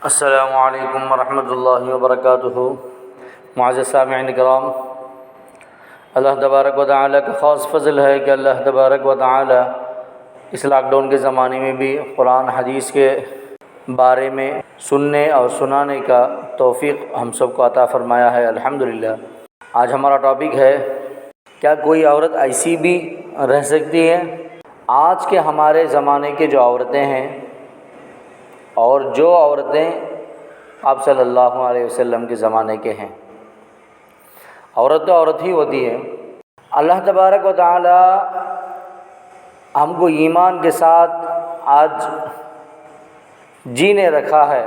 السلام علیکم ورحمۃ اللہ وبرکاتہ۔ معزز سامعین کرام، اللہ تبارک و تعالیٰ کا خاص فضل ہے کہ اللہ تبارک و تعالیٰ اس لاک ڈاؤن کے زمانے میں بھی قرآن حدیث کے بارے میں سننے اور سنانے کا توفیق ہم سب کو عطا فرمایا ہے، الحمدللہ۔ آج ہمارا ٹاپک ہے، کیا کوئی عورت ایسی بھی رہ سکتی ہے؟ آج کے ہمارے زمانے کے جو عورتیں ہیں اور جو عورتیں آپ صلی اللہ علیہ وسلم کے زمانے کے ہیں، عورت تو عورت ہی ہوتی ہے۔ اللہ تبارک و تعالی ہم کو ایمان کے ساتھ آج جینے رکھا ہے،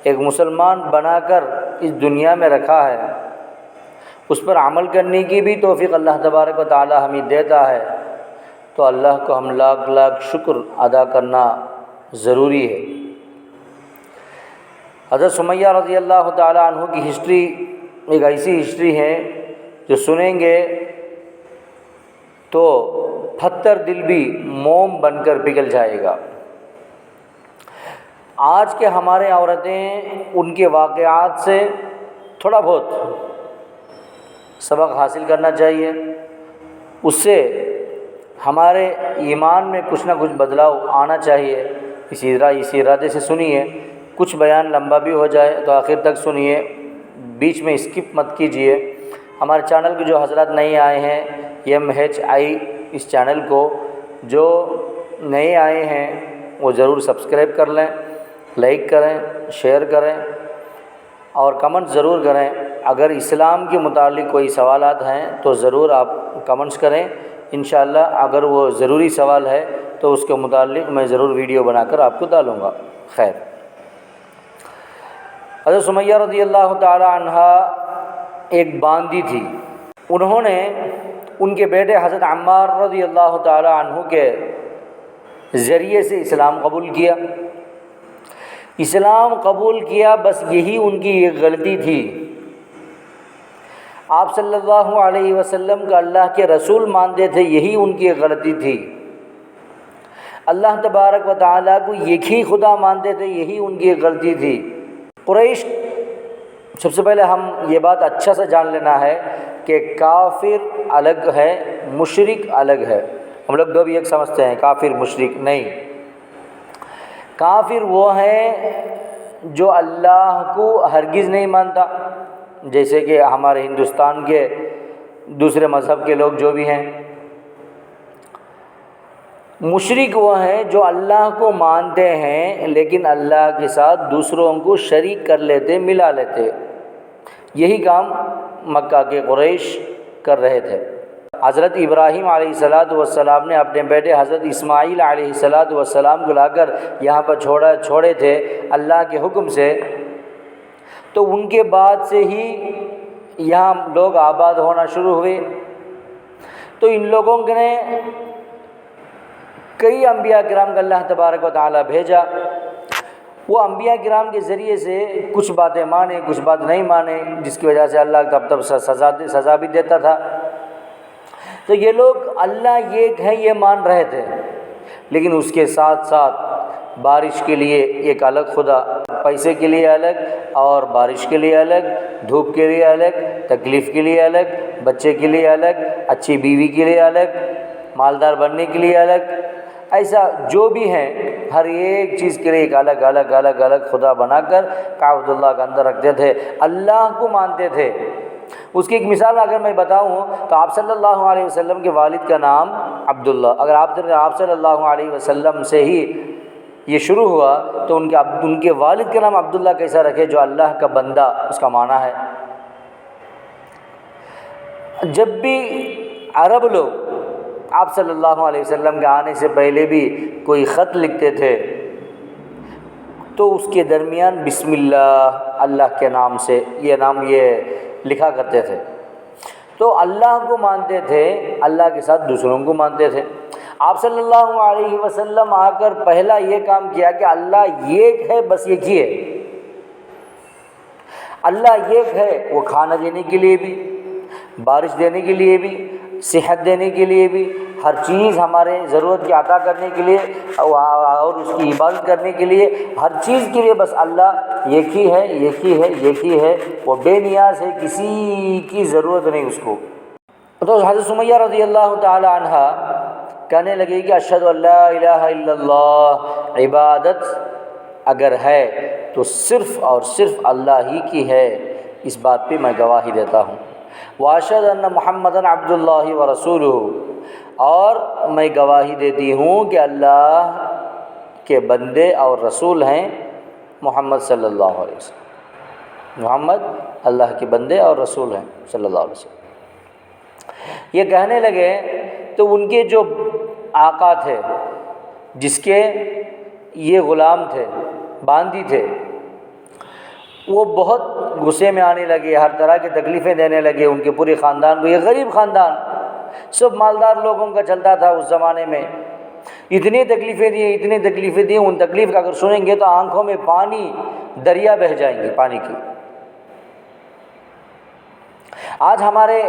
ایک مسلمان بنا کر اس دنیا میں رکھا ہے، اس پر عمل کرنے کی بھی توفیق اللہ تبارک و تعالی ہمیں دیتا ہے، تو اللہ کو ہم لاکھ لاکھ شکر ادا کرنا ضروری ہے۔ حضرت سمیہ رضی اللہ تعالی عنہ کی ہسٹری ایک ایسی ہسٹری ہے جو سنیں گے تو پتھر دل بھی موم بن کر پگھل جائے گا۔ آج کے ہمارے عورتیں ان کے واقعات سے تھوڑا بہت سبق حاصل کرنا چاہیے، اس سے ہمارے ایمان میں کچھ نہ کچھ بدلاؤ آنا چاہیے۔ اس ارادے سے سنیے، کچھ بیان لمبا بھی ہو جائے تو آخر تک سنیے، بیچ میں اسکپ مت کیجیے۔ ہمارے چینل کے جو حضرات نئے آئے ہیں، MHI اس چینل کو جو نئے آئے ہیں وہ ضرور سبسکرائب کر لیں، لائک کریں، شیئر کریں اور کمنٹ ضرور کریں۔ اگر اسلام کے متعلق کوئی سوالات ہیں تو ضرور آپ کمنٹس کریں، انشاءاللہ اگر وہ ضروری سوال ہے تو اس کے متعلق میں ضرور ویڈیو بنا کر آپ کو ڈالوں گا۔ خیر، حضرت سمیہ رضی اللہ تعالی عنہ ایک باندی تھی، انہوں نے ان کے بیٹے حضرت عمار رضی اللہ تعالی عنہ کے ذریعے سے اسلام قبول کیا۔ اسلام قبول کیا، بس یہی ان کی ایک غلطی تھی، آپ صلی اللہ علیہ وسلم کا اللہ کے رسول مانتے تھے، یہی ان کی ایک غلطی تھی۔ اللہ تبارک و تعالیٰ کو ایک ہی خدا مانتے تھے، یہی ان کی ایک غلطی تھی۔ قریش، سب سے پہلے ہم یہ بات اچھا سے جان لینا ہے کہ کافر الگ ہے، مشرک الگ ہے۔ ہم لوگ دو بھی ایک سمجھتے ہیں، کافر مشرک نہیں۔ کافر وہ ہے جو اللہ کو ہرگز نہیں مانتا، جیسے کہ ہمارے ہندوستان کے دوسرے مذہب کے لوگ جو بھی ہیں۔ مشرک وہ ہیں جو اللہ کو مانتے ہیں لیکن اللہ کے ساتھ دوسروں کو شریک کر لیتے، ملا لیتے۔ یہی کام مکہ کے قریش کر رہے تھے۔ حضرت ابراہیم علیہ السلام نے اپنے بیٹے حضرت اسماعیل علیہ السلام کو لا کر یہاں پر چھوڑے تھے اللہ کے حکم سے، تو ان کے بعد سے ہی یہاں لوگ آباد ہونا شروع ہوئے۔ تو ان لوگوں نے کئی انبیاء کرام کا اللہ تبارک و تعالیٰ بھیجا، وہ انبیاء کرام کے ذریعے سے کچھ باتیں مانے، کچھ بات نہیں مانے، جس کی وجہ سے اللہ تب سزا بھی دیتا تھا۔ تو یہ لوگ اللہ ایک ہے یہ مان رہے تھے، لیکن اس کے ساتھ ساتھ بارش کے لیے ایک الگ خدا، پیسے کے لیے الگ اور بارش کے لیے الگ، دھوپ کے لیے الگ، تکلیف کے لیے الگ، بچے کے لیے الگ، اچھی بیوی کے لیے الگ، مالدار بننے کے لیے الگ، ایسا جو بھی ہیں ہر ایک چیز کے لیے ایک الگ الگ الگ الگ خدا بنا کر کعبۃ اللہ کے اندر رکھتے تھے، اللہ کو مانتے تھے۔ اس کی ایک مثال اگر میں بتاؤں تو آپ صلی اللہ علیہ وسلم کے والد کا نام عبداللہ، اگر آپ صلی اللہ علیہ وسلم سے ہی یہ شروع ہوا تو ان کے والد کا نام عبداللہ کیسا رکھے جو اللہ کا بندہ اس کا معنی ہے۔ جب بھی عرب لوگ آپ صلی اللہ علیہ وسلم کے آنے سے پہلے بھی کوئی خط لکھتے تھے تو اس کے درمیان بسم اللہ کے نام سے یہ لکھا کرتے تھے۔ تو اللہ کو مانتے تھے، اللہ کے ساتھ دوسروں کو مانتے تھے۔ آپ صلی اللہ علیہ وسلم آ کر پہلا یہ کام کیا کہ اللہ ایک ہے، بس ایک ہی ہے۔ اللہ ایک ہے، وہ کھانا دینے کے لیے بھی، بارش دینے کے لیے بھی، صحت دینے کے لیے بھی، ہر چیز ہمارے ضرورت کی عطا کرنے کے لیے اور اس کی عبادت کرنے کے لیے، ہر چیز کے لیے بس اللہ ایک ہی ہے، ایک ہی ہے، ایک ہی ہے، وہ بے نیاز ہے، کسی کی ضرورت نہیں اس کو۔ تو حضرت سمیہ رضی اللہ تعالی عنہ کہنے لگے کہ اشہد ان لا الہ الا اللہ، عبادت اگر ہے تو صرف اور صرف اللہ ہی کی ہے، اس بات پہ میں گواہی دیتا ہوں۔ واشہد ان محمدًا عبد اللہ ورسولہ، اور میں گواہی دیتی ہوں کہ اللہ کے بندے اور رسول ہیں محمد صلی اللہ علیہ وسلم، محمد اللہ کے بندے اور رسول ہیں صلی اللہ علیہ وسلم۔ یہ کہنے لگے تو ان کے جو آقا تھے، جس کے یہ غلام تھے، باندی تھے، وہ بہت غصے میں آنے لگے، ہر طرح کی تکلیفیں دینے لگے ان کے پورے خاندان کو۔ یہ غریب خاندان، سب مالدار لوگوں کا چلتا تھا اس زمانے میں، اتنی تکلیفیں دی، اتنی تکلیفیں دی، ان تکلیف کا اگر سنیں گے تو آنکھوں میں پانی دریا بہہ جائیں گے پانی کی۔ آج ہمارے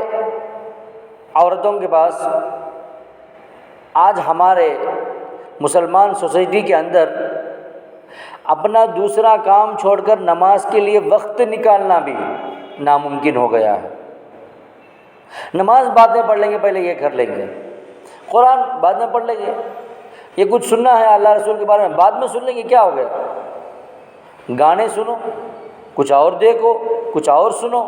عورتوں کے پاس، آج ہمارے مسلمان سوسائٹی کے اندر اپنا دوسرا کام چھوڑ کر نماز کے لیے وقت نکالنا بھی ناممکن ہو گیا ہے۔ نماز بعد میں پڑھ لیں گے، پہلے یہ کر لیں گے، قرآن بعد میں پڑھ لیں گے، یہ کچھ سننا ہے اللہ رسول کے بارے میں بعد میں سن لیں گے، کیا ہو گیا؟ گانے سنو، کچھ اور دیکھو، کچھ اور سنو۔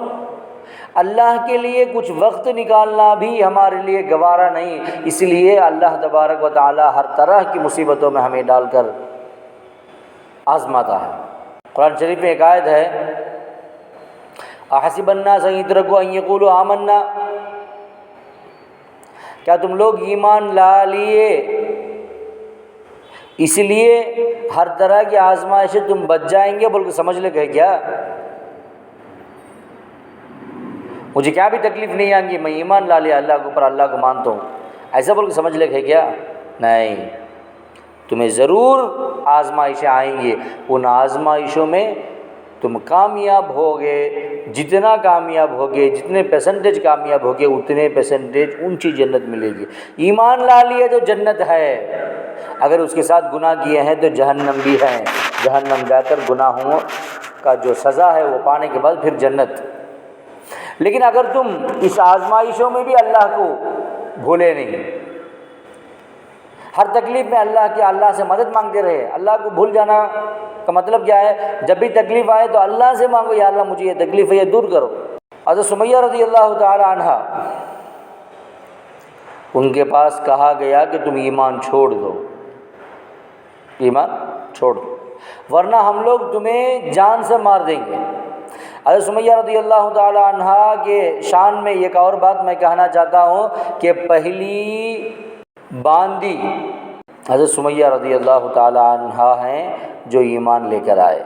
اللہ کے لیے کچھ وقت نکالنا بھی ہمارے لیے گوارا نہیں، اس لیے اللہ تبارک و تعالی ہر طرح کی مصیبتوں میں ہمیں ڈال کر آزماتا ہے۔ قرآن شریف میں ایک آیت ہے، احسب الناس ان یترکوا ان یقولوا آمنا، کیا تم لوگ ایمان لا لیے اس لیے ہر طرح کی آزمائش سے تم بچ جائیں گے بول کے سمجھ لے گئے کیا؟ مجھے کیا بھی تکلیف نہیں آئیں گی، میں ایمان لا لیا اللہ کے اوپر، اللہ کو مانتا ہوں، ایسا بول کے سمجھ لے گئے کیا؟ نہیں، تمہیں ضرور آزمائشیں آئیں گی، ان آزمائشوں میں تم کامیاب ہوگے، جتنا کامیاب ہوگے، جتنے پرسنٹیج کامیاب ہوگے، اتنے پرسنٹیج اونچی جنت ملے گی۔ ایمان لا لیے تو جنت ہے، اگر اس کے ساتھ گناہ کیے ہیں تو جہنم بھی ہے، جہنم جا کر گناہوں کا جو سزا ہے وہ پانے کے بعد پھر جنت۔ لیکن اگر تم اس آزمائشوں میں بھی اللہ کو بھولے نہیں، ہر تکلیف میں اللہ سے مدد مانگتے رہے، اللہ کو بھول جانا کا مطلب کیا ہے؟ جب بھی تکلیف آئے تو اللہ سے مانگو، یا اللہ مجھے یہ تکلیف ہے، یہ دور کرو۔ حضرت سمیہ رضی اللہ تعالی عنہ، ان کے پاس کہا گیا کہ تم ایمان چھوڑ دو، ایمان چھوڑ دو، ورنہ ہم لوگ تمہیں جان سے مار دیں گے۔ حضرت سمیہ رضی اللہ تعالی عنہ کے شان میں ایک اور بات میں کہنا چاہتا ہوں کہ پہلی باندی حضرت سمیہ رضی اللہ تعالی عنہ ہیں جو ایمان لے کر آئے۔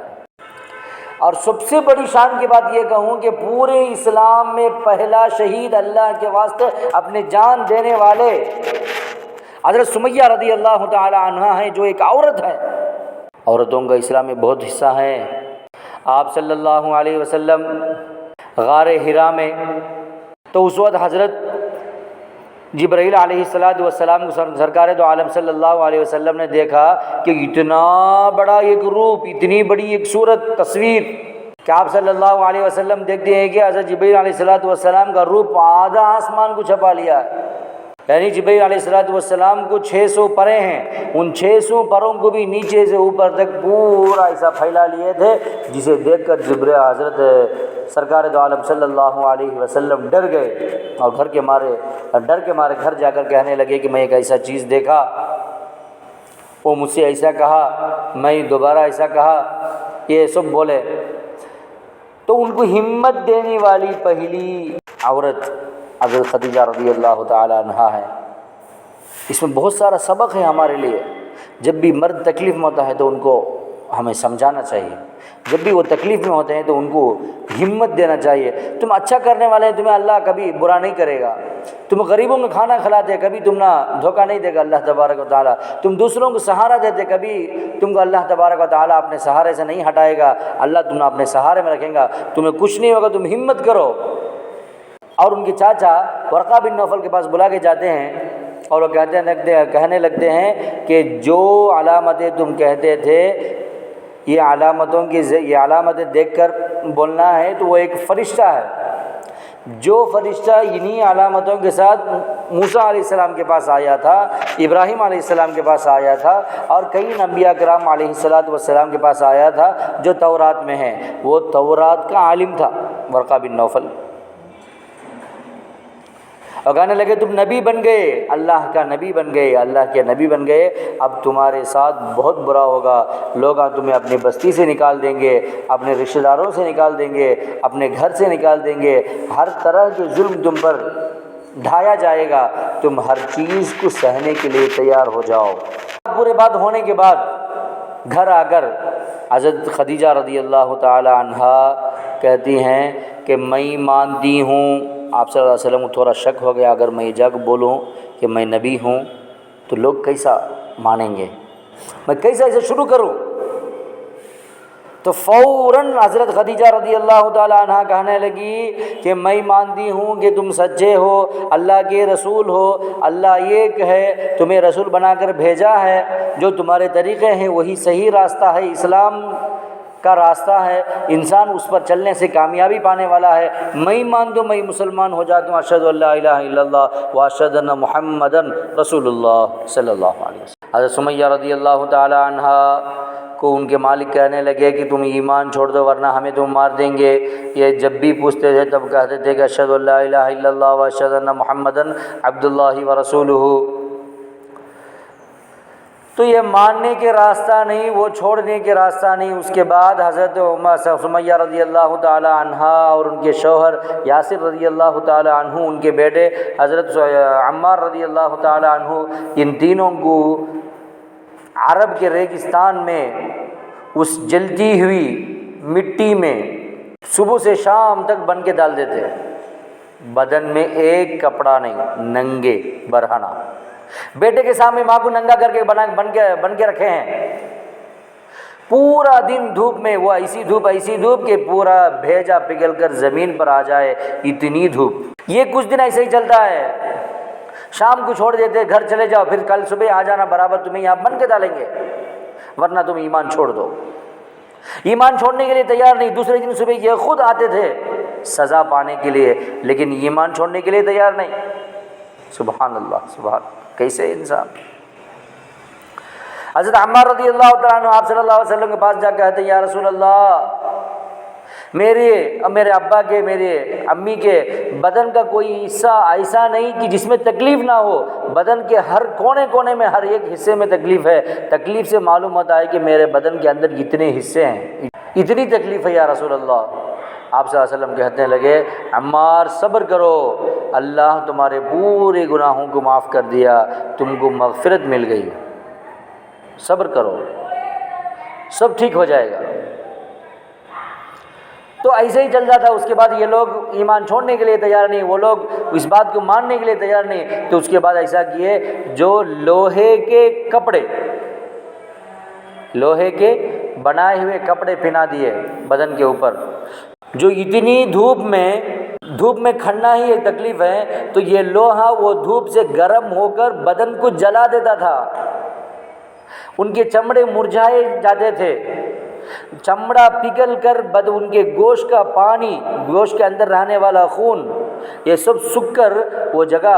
اور سب سے بڑی شان کی بات یہ کہوں کہ پورے اسلام میں پہلا شہید اللہ کے واسطے اپنے جان دینے والے حضرت سمیہ رضی اللہ تعالی عنہ ہیں، جو ایک عورت ہے۔ عورتوں کا اسلام میں بہت حصہ ہے۔ آپ صلی اللہ علیہ وسلم غار حرا میں، تو اس وقت حضرت جبرائیل علیہ السلام کو سرکار دو عالم صلی اللہ علیہ وسلم نے دیکھا کہ اتنا بڑا ایک روپ، اتنی بڑی ایک صورت، تصویر، کہ آپ صلی اللہ علیہ وسلم دیکھتے ہیں کہ حضرت جبرائیل علیہ السلام کا روپ آدھا آسمان کو چھپا لیا ہے۔ یعنی جبرائیل علیہ السلام کو 600 پریں ہیں، ان 600 پروں کو بھی نیچے سے اوپر تک پورا ایسا پھیلا لیے تھے، جسے دیکھ کر جبرائیل حضرت سرکار دو عالم صلی اللہ علیہ وسلم ڈر گئے، اور ڈر کے مارے گھر جا کر کہنے لگے کہ میں ایک ایسا چیز دیکھا، وہ مجھ سے ایسا کہا، میں دوبارہ ایسا کہا، یہ سب بولے۔ تو ان کو ہمت دینے والی پہلی عورت حضرت خدیجہ رضی اللہ تعالی عنہا ہے۔ اس میں بہت سارا سبق ہے ہمارے لیے۔ جب بھی مرد تکلیف میں ہوتا ہے تو ان کو ہمیں سمجھانا چاہیے، جب بھی وہ تکلیف میں ہوتے ہیں تو ان کو ہمت دینا چاہیے۔ تم اچھا کرنے والے ہیں، تمہیں اللہ کبھی برا نہیں کرے گا۔ تم غریبوں کو کھانا کھلاتے، کبھی تم نہ دھوکہ نہیں دے گا اللہ تبارک و تعالیٰ۔ تم دوسروں کو سہارا دیتے، کبھی تم کو اللہ تبارک و تعالیٰ اپنے سہارے سے نہیں ہٹائے گا، اللہ تمہیں اپنے سہارے میں رکھیں گا، تمہیں کچھ نہیں ہوگا، تم ہمت کرو۔ اور ان کے چاچا ورقہ بن نوفل کے پاس بلا کے جاتے ہیں اور وہ کہنے لگتے ہیں کہ جو علامتیں تم کہتے تھے یہ علامتیں دیکھ کر بولنا ہے تو وہ ایک فرشتہ ہے، جو فرشتہ انہی علامتوں کے ساتھ موسیٰ علیہ السلام کے پاس آیا تھا، ابراہیم علیہ السلام کے پاس آیا تھا، اور کئی انبیاء کرام علیہ السلام کے پاس آیا تھا جو تورات میں ہیں، وہ تورات کا عالم تھا ورقہ بن نوفل۔ اور کہنے لگے تم نبی بن گئے، اللہ کا نبی بن گئے، اللہ کے نبی بن گئے، اب تمہارے ساتھ بہت برا ہوگا، لوگ تمہیں اپنی بستی سے نکال دیں گے، اپنے رشتہ داروں سے نکال دیں گے، اپنے گھر سے نکال دیں گے، ہر طرح کے ظلم تم پر ڈھایا جائے گا، تم ہر چیز کو سہنے کے لیے تیار ہو جاؤ۔ پورے بات ہونے کے بعد گھر آ کر حضرت خدیجہ رضی اللہ تعالی عنہا کہتی ہیں کہ میں مانتی ہوں، آپ صلی اللہ علیہ وسلم کو تھوڑا شک ہو گیا، اگر میں یہ جا کے بولوں کہ میں نبی ہوں تو لوگ کیسا مانیں گے، میں کیسا اسے شروع کروں؟ تو فوراً حضرت خدیجہ رضی اللہ تعالی عنہ کہنے لگی کہ میں مانتی ہوں کہ تم سچے ہو، اللہ کے رسول ہو، اللہ ایک ہے، تمہیں رسول بنا کر بھیجا ہے، جو تمہارے طریقے ہیں وہی صحیح راستہ ہے، اسلام کا راستہ ہے، انسان اس پر چلنے سے کامیابی پانے والا ہے، میں مان دو، میں مسلمان ہو جاتا ہوں، اشہد ان لا الہ الا اللہ واشہد ان محمدن رسول اللہ صلی اللہ علیہ وسلم۔ حضرت سمیہ رضی اللہ تعالی عنہ کو ان کے مالک کہنے لگے کہ تم ایمان چھوڑ دو ورنہ ہمیں تم مار دیں گے، یہ جب بھی پوچھتے تھے تب کہتے تھے کہ اشہد ان لا الہ الا اللہ واشہد ان محمدن عبد اللہ ورسولہ۔ تو یہ ماننے کے راستہ نہیں، وہ چھوڑنے کے راستہ نہیں۔ اس کے بعد حضرت سمیہ رضی اللہ تعالی عنہا اور ان کے شوہر یاسر رضی اللہ تعالی عنہ، ان کے بیٹے حضرت عمار رضی اللہ تعالی عنہ، ان تینوں کو عرب کے ریگستان میں اس جلتی ہوئی مٹی میں صبح سے شام تک بن کے ڈال دیتے، بدن میں ایک کپڑا نہیں، ننگے برہنہ، بیٹے کے سامنے ماں کو ننگا کر کے بن کے رکھے ہیں، پورا دن دھوپ میں، وہ ایسی دھوپ کہ پورا بھیجا پگھل کر زمین پر آ جائے، اتنی دھوپ۔ یہ کچھ دن ایسے ہی چلتا ہے، شام کو چھوڑ دیتے، گھر چلے جاؤ، پھر کل صبح آ جانا، برابر تمہیں یہاں بن کے ڈالیں گے، ورنہ تم ایمان چھوڑ دو۔ ایمان چھوڑنے کے لیے تیار نہیں، دوسرے دن صبح یہ خود آتے تھے سزا پانے کے لیے، لیکن ایمان چھوڑنے کے لیے تیار نہیں۔ سبحان اللہ، سبحان، کیسے انسان۔ حضرت عمار رضی اللہ تعالیٰ عنہ آپ صلی اللہ علیہ وسلم کے پاس جا کے کہتے ہیں یا رسول اللہ، میرے ابا کے، میرے امی کے بدن کا کوئی حصہ ایسا نہیں کہ جس میں تکلیف نہ ہو، بدن کے ہر کونے میں، ہر ایک حصے میں تکلیف ہے، تکلیف سے معلوم ہوتا ہے کہ میرے بدن کے اندر اتنے حصے ہیں، اتنی تکلیف ہے یا رسول اللہ۔ آپ صلی اللہ علیہ وسلم کہنے لگے عمار صبر کرو، اللہ تمہارے پورے گناہوں کو معاف کر دیا، تم کو مغفرت مل گئی، صبر کرو، سب ٹھیک ہو جائے گا۔ تو ایسے ہی چل جاتا۔ اس کے بعد یہ لوگ ایمان چھوڑنے کے لیے تیار نہیں، وہ لوگ اس بات کو ماننے کے لیے تیار نہیں، تو اس کے بعد ایسا کیے، جو لوہے کے کپڑے، لوہے کے بنائے ہوئے کپڑے پہنا دیے بدن کے اوپر، جو اتنی دھوپ میں کھڑنا ہی ایک تکلیف ہے، تو یہ لوہا وہ دھوپ سے گرم ہو کر بدن کو جلا دیتا تھا، ان کے چمڑے مرجھائے جاتے تھے، چمڑا پگھل کر ان کے گوشت کا پانی، گوشت کے اندر رہنے والا خون، یہ سب سوکھ کر وہ جگہ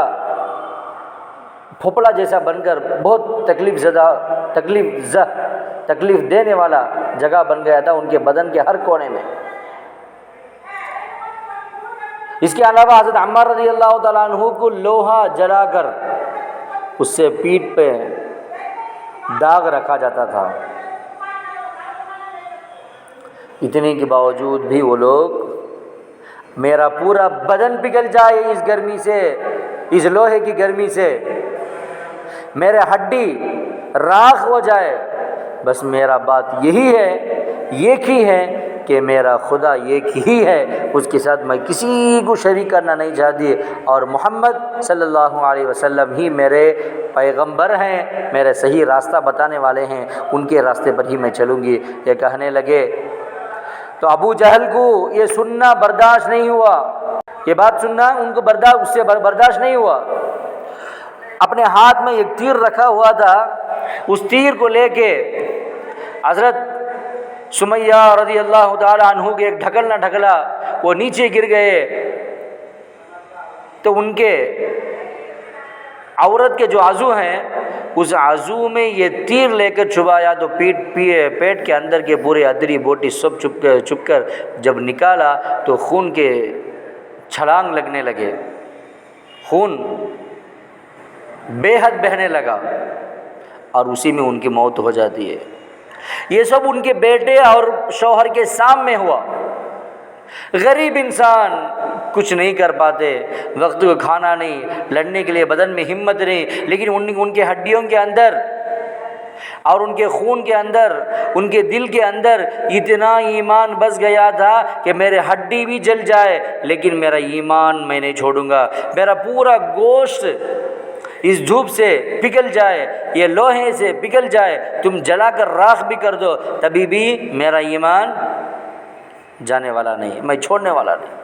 پھوپڑا جیسا بن کر بہت تکلیف دینے والا جگہ بن گیا تھا ان کے بدن کے ہر کونے میں۔ اس کے علاوہ حضرت عمار رضی اللہ تعالیٰ عنہ کو لوہا جلا کر اس سے پیٹھ پہ داغ رکھا جاتا تھا، اتنے کے باوجود بھی وہ لوگ، میرا پورا بدن پگھل جائے اس گرمی سے، اس لوہے کی گرمی سے، میرے ہڈی راکھ ہو جائے، بس میرا بات یہی ہے، ایک ہی ہے کہ میرا خدا ایک ہی ہے، اس کے ساتھ میں کسی کو شریک کرنا نہیں چاہتی، اور محمد صلی اللہ علیہ وسلم ہی میرے پیغمبر ہیں، میرے صحیح راستہ بتانے والے ہیں، ان کے راستے پر ہی میں چلوں گی، یہ کہنے لگے۔ تو ابو جہل کو یہ سننا برداشت نہیں ہوا، یہ بات سننا ان کو اس سے برداشت نہیں ہوا، اپنے ہاتھ میں ایک تیر رکھا ہوا تھا، اس تیر کو لے کے حضرت سمیہ رضی اللہ تعالیٰ عنہ کے ایک ڈھکل نہ ڈھکلا، وہ نیچے گر گئے، تو ان کے عورت کے جو عضو ہیں اس عضو میں یہ تیر لے کر چبھایا، تو پیٹ کے اندر کے پورے ادری بوٹی سب چپ کر جب نکالا تو خون کے چھلانگ لگنے لگے، خون بے حد بہنے لگا، اور اسی میں ان کی موت ہو جاتی ہے۔ یہ سب ان کے بیٹے اور شوہر کے سامنے ہوا۔ غریب انسان کچھ نہیں کر پاتے، وقت کو کھانا نہیں، لڑنے کے لیے بدن میں ہمت نہیں، لیکن ان کے ہڈیوں کے اندر اور ان کے خون کے اندر، ان کے دل کے اندر اتنا ایمان بس گیا تھا کہ میرے ہڈی بھی جل جائے لیکن میرا ایمان میں نہیں چھوڑوں گا، میرا پورا گوشت اس دھوپ سے پگھل جائے، یہ لوہے سے پگھل جائے، تم جلا کر راکھ بھی کر دو، تبھی بھی میرا ایمان جانے والا نہیں، میں چھوڑنے والا نہیں۔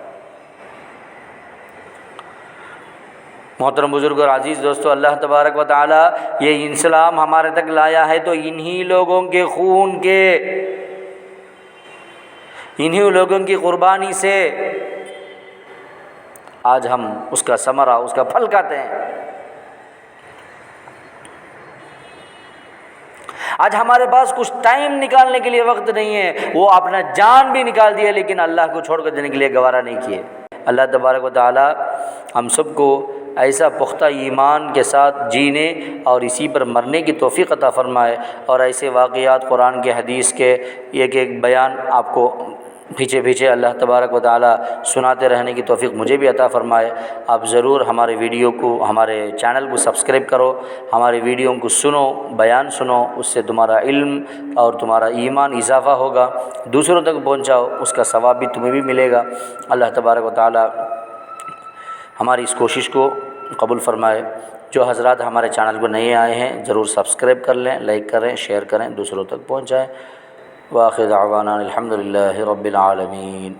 محترم بزرگ اور عزیز دوستو، اللہ تبارک و تعالی یہ اسلام ہمارے تک لایا ہے تو انہی لوگوں کے خون کے، انہی لوگوں کی قربانی سے آج ہم اس کا ثمرہ، اس کا پھل کھاتے ہیں۔ آج ہمارے پاس کچھ ٹائم نکالنے کے لیے وقت نہیں ہے، وہ اپنا جان بھی نکال دیا لیکن اللہ کو چھوڑ کر دینے کے لیے گوارا نہیں کیے۔ اللہ تبارک و تعالی ہم سب کو ایسا پختہ ایمان کے ساتھ جینے اور اسی پر مرنے کی توفیق عطا فرمائے، اور ایسے واقعات قرآن کے حدیث کے ایک ایک بیان آپ کو پیچھے اللہ تبارک و تعالی سناتے رہنے کی توفیق مجھے بھی عطا فرمائے۔ آپ ضرور ہمارے ویڈیو کو، ہمارے چینل کو سبسکرائب کرو، ہمارے ویڈیو کو سنو، بیان سنو، اس سے تمہارا علم اور تمہارا ایمان اضافہ ہوگا، دوسروں تک پہنچاؤ، اس کا ثواب بھی تمہیں بھی ملے گا۔ اللہ تبارک و تعالی ہماری اس کوشش کو قبول فرمائے۔ جو حضرات ہمارے چینل کو نئے آئے ہیں ضرور سبسکرائب کر لیں، لائک کریں، شیئر کریں، دوسروں تک پہنچائیں۔ وآخر دعوانا الحمد للہ رب العالمین۔